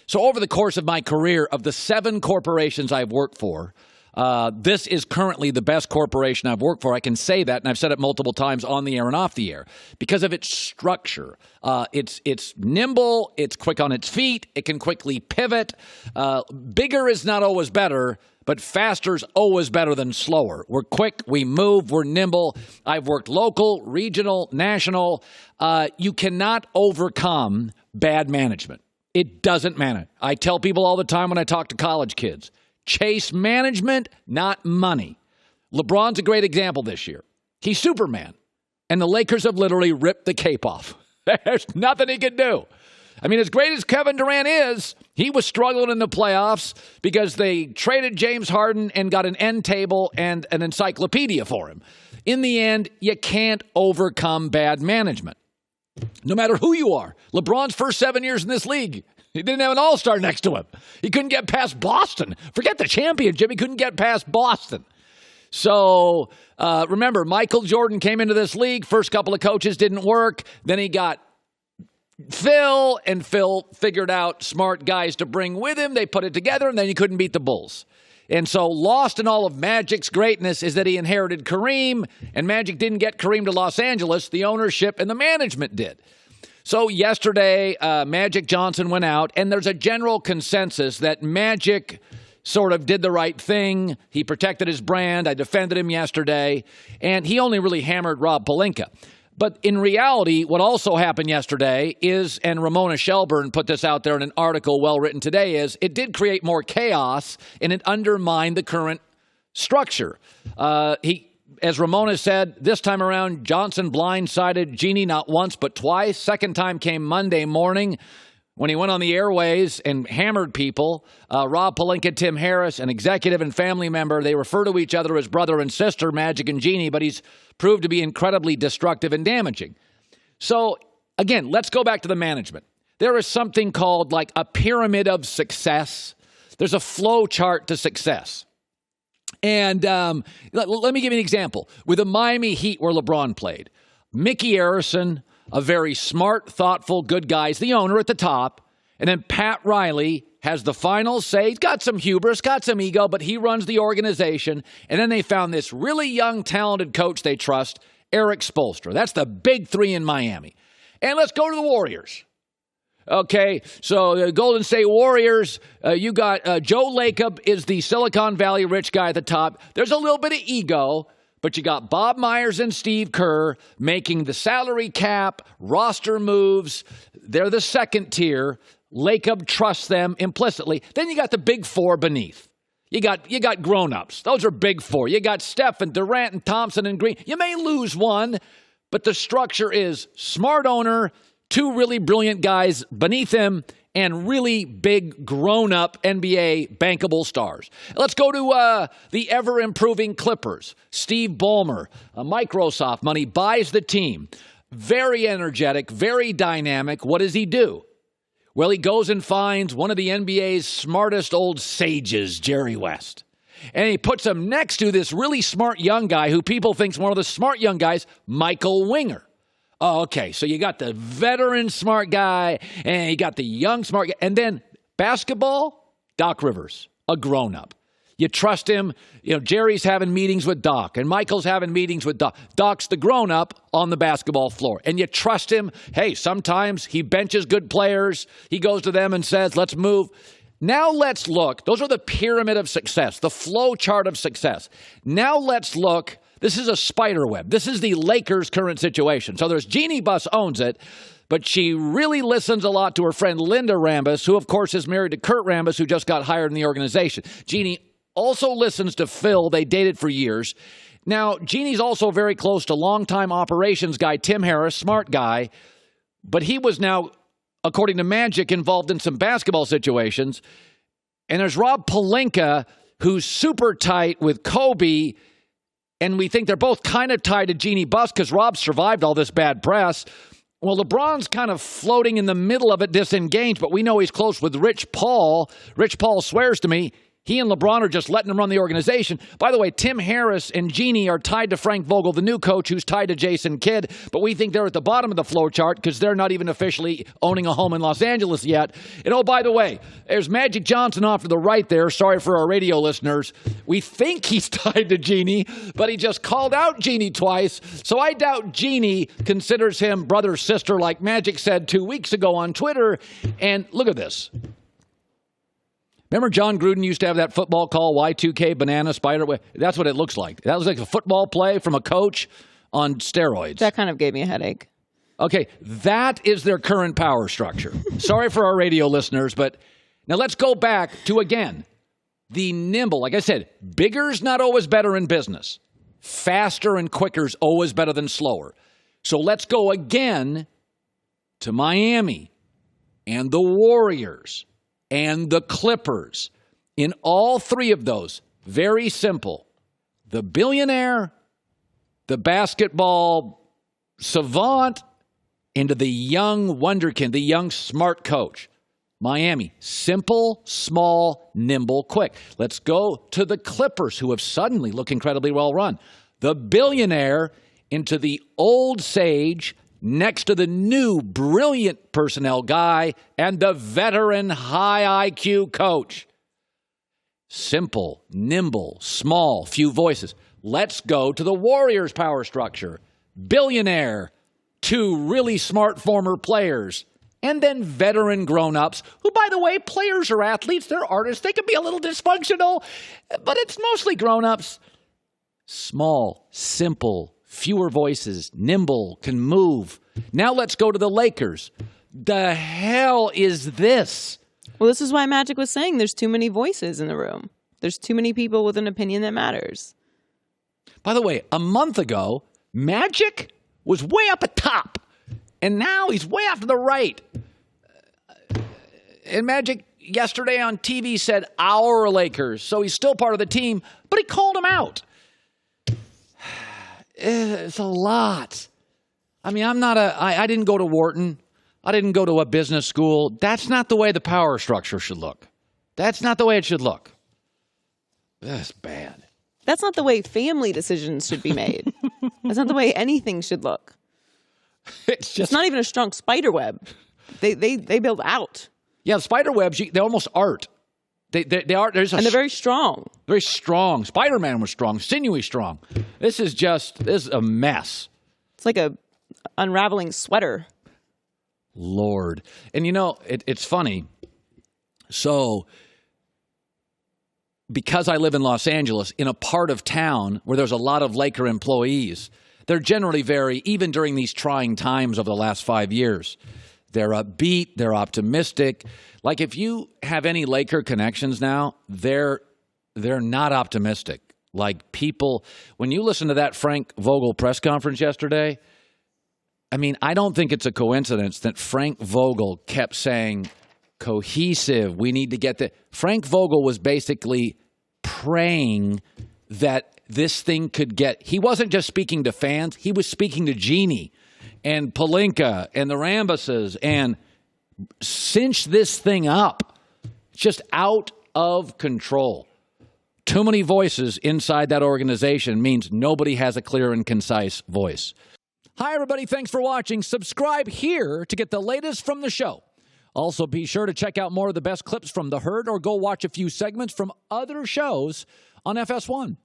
So over the course of my career, of the 7 corporations I've worked for, this is currently the best corporation I've worked for. I can say that, and I've said it multiple times on the air and off the air, because of its structure. It's nimble, it's quick on its feet, it can quickly pivot. Bigger is not always better, but faster is always better than slower. We're quick, we move, we're nimble. I've worked local, regional, national. You cannot overcome bad management. It doesn't matter. I tell people all the time when I talk to college kids, chase management, not money. LeBron's a great example this year. He's Superman, and the Lakers have literally ripped the cape off. There's nothing he can do. I mean, as great as Kevin Durant is, he was struggling in the playoffs because they traded James Harden and got an end table and an encyclopedia for him. In the end, you can't overcome bad management, no matter who you are. LeBron's first 7 years in this league, he didn't have an all-star next to him. He couldn't get past Boston. Forget the championship. He couldn't get past Boston. So remember, Michael Jordan came into this league. First couple of coaches didn't work. Then he got Phil, and Phil figured out smart guys to bring with him. They put it together, and then he couldn't beat the Bulls. And so lost in all of Magic's greatness is that he inherited Kareem, and Magic didn't get Kareem to Los Angeles. The ownership and the management did. So yesterday, Magic Johnson went out, and there's a general consensus that Magic sort of did the right thing. He protected his brand. I defended him yesterday, and he only really hammered Rob Pelinka. But in reality, what also happened yesterday is, and Ramona Shelburne put this out there in an article well written today, is it did create more chaos and it undermined the current structure. As Ramona said, this time around, Johnson blindsided Jeannie not once but twice. Second time came Monday morning when he went on the airways and hammered people. Rob Pelinka, Tim Harris, an executive and family member, they refer to each other as brother and sister, Magic and Jeannie, but he's proved to be incredibly destructive and damaging. So, again, let's go back to the management. There is something called like a pyramid of success. There's a flow chart to success. And let me give you an example. With the Miami Heat where LeBron played, Mickey Arison, a very smart, thoughtful, good guy, is the owner at the top. And then Pat Riley has the final say. He's got some hubris, got some ego, but he runs the organization. And then they found this really young, talented coach they trust, Eric Spoelstra. That's the big 3 in Miami. And let's go to the Warriors. Okay, so the Golden State Warriors, you got Joe Lacob is the Silicon Valley rich guy at the top. There's a little bit of ego, but you got Bob Myers and Steve Kerr making the salary cap, roster moves. They're the second tier. Lacob trusts them implicitly. Then you got the big 4 beneath. You got grown-ups. Those are big 4. You got Steph and Durant and Thompson and Green. You may lose one, but the structure is smart owner, 2 really brilliant guys beneath him, and really big grown-up NBA bankable stars. Let's go to the ever-improving Clippers. Steve Ballmer, Microsoft money, buys the team. Very energetic, very dynamic. What does he do? Well, he goes and finds one of the NBA's smartest old sages, Jerry West. And he puts him next to this really smart young guy who people think is one of the smart young guys, Michael Winger. Oh, okay, so you got the veteran smart guy, and you got the young smart guy. And then basketball, Doc Rivers, a grown-up. You trust him. You know, Jerry's having meetings with Doc, and Michael's having meetings with Doc. Doc's the grown-up on the basketball floor, and you trust him. Hey, sometimes he benches good players. He goes to them and says, let's move. Now let's look. Those are the pyramid of success, the flow chart of success. Now let's look. This is a spider web. This is the Lakers' current situation. So there's Jeannie Buss owns it, but she really listens a lot to her friend Linda Rambis, who, of course, is married to Kurt Rambis, who just got hired in the organization. Jeannie also listens to Phil. They dated for years. Now, Jeannie's also very close to longtime operations guy Tim Harris, smart guy, but he was now, according to Magic, involved in some basketball situations. And there's Rob Pelinka, who's super tight with Kobe, and we think they're both kind of tied to Jeannie Buss because Rob survived all this bad press. Well, LeBron's kind of floating in the middle of it, disengaged, but we know he's close with Rich Paul. Rich Paul swears to me He and LeBron are just letting him run the organization. By the way, Tim Harris and Jeannie are tied to Frank Vogel, the new coach, who's tied to Jason Kidd. But we think they're at the bottom of the flow chart because they're not even officially owning a home in Los Angeles yet. And oh, by the way, there's Magic Johnson off to the right there. Sorry for our radio listeners. We think he's tied to Jeannie, but he just called out Jeannie twice. So I doubt Jeannie considers him brother, sister, like Magic said 2 weeks ago on Twitter. And look at this. Remember John Gruden used to have that football call, Y2K, banana, spider? That's what it looks like. That was like a football play from a coach on steroids. That kind of gave me a headache. Okay, that is their current power structure. Sorry for our radio listeners, but now let's go back to, again, the nimble. Like I said, bigger's not always better in business. Faster and quicker's always better than slower. So let's go again to Miami and the Warriors and the Clippers. In all three of those, very simple. The billionaire, the basketball savant, into the young wonderkind, the young smart coach. Miami, simple, small, nimble, quick. Let's go to the Clippers, who have suddenly looked incredibly well run. The billionaire into the old sage, next to the new brilliant personnel guy and the veteran high IQ coach. Simple, nimble, small, few voices. Let's go to the Warriors' power structure. Billionaire, two really smart former players, and then veteran grown-ups, who, by the way, players are athletes, they're artists, they can be a little dysfunctional, but it's mostly grown-ups. Small, simple, fewer voices, nimble, can move. Now let's go to the Lakers. The hell is this? Well, this is why Magic was saying there's too many voices in the room. There's too many people with an opinion that matters. By the way, a month ago, Magic was way up at top, and now he's way off to the right. And Magic yesterday on TV said, our Lakers, so he's still part of the team, but he called him out. It's a lot. I mean, I didn't go to Wharton. I didn't go to a business school. That's not the way the power structure should look. That's not the way it should look. That's bad. That's not the way family decisions should be made. That's not the way anything should look. It's not even a strong spider web. They build out. Yeah, spider webs, they almost art. They are. And they're very strong. Very strong. Spider-Man was strong, sinewy strong. This is a mess. It's like a unraveling sweater. Lord. And you know, it's funny. So, because I live in Los Angeles, in a part of town where there's a lot of Laker employees, they're generally even during these trying times over the last 5 years, they're upbeat, they're optimistic. Like if you have any Laker connections now, they're not optimistic. Like people, when you listen to that Frank Vogel press conference yesterday, I mean, I don't think it's a coincidence that Frank Vogel kept saying, cohesive, we need to get the... Frank Vogel was basically praying that this thing could get... He wasn't just speaking to fans, he was speaking to Jeannie and Pelinka and the Rambuses and cinch this thing up. It's just out of control. Too many voices inside that organization means nobody has a clear and concise voice. Hi, everybody. Thanks for watching. Subscribe here to get the latest from the show. Also, be sure to check out more of the best clips from The Herd or go watch a few segments from other shows on FS1.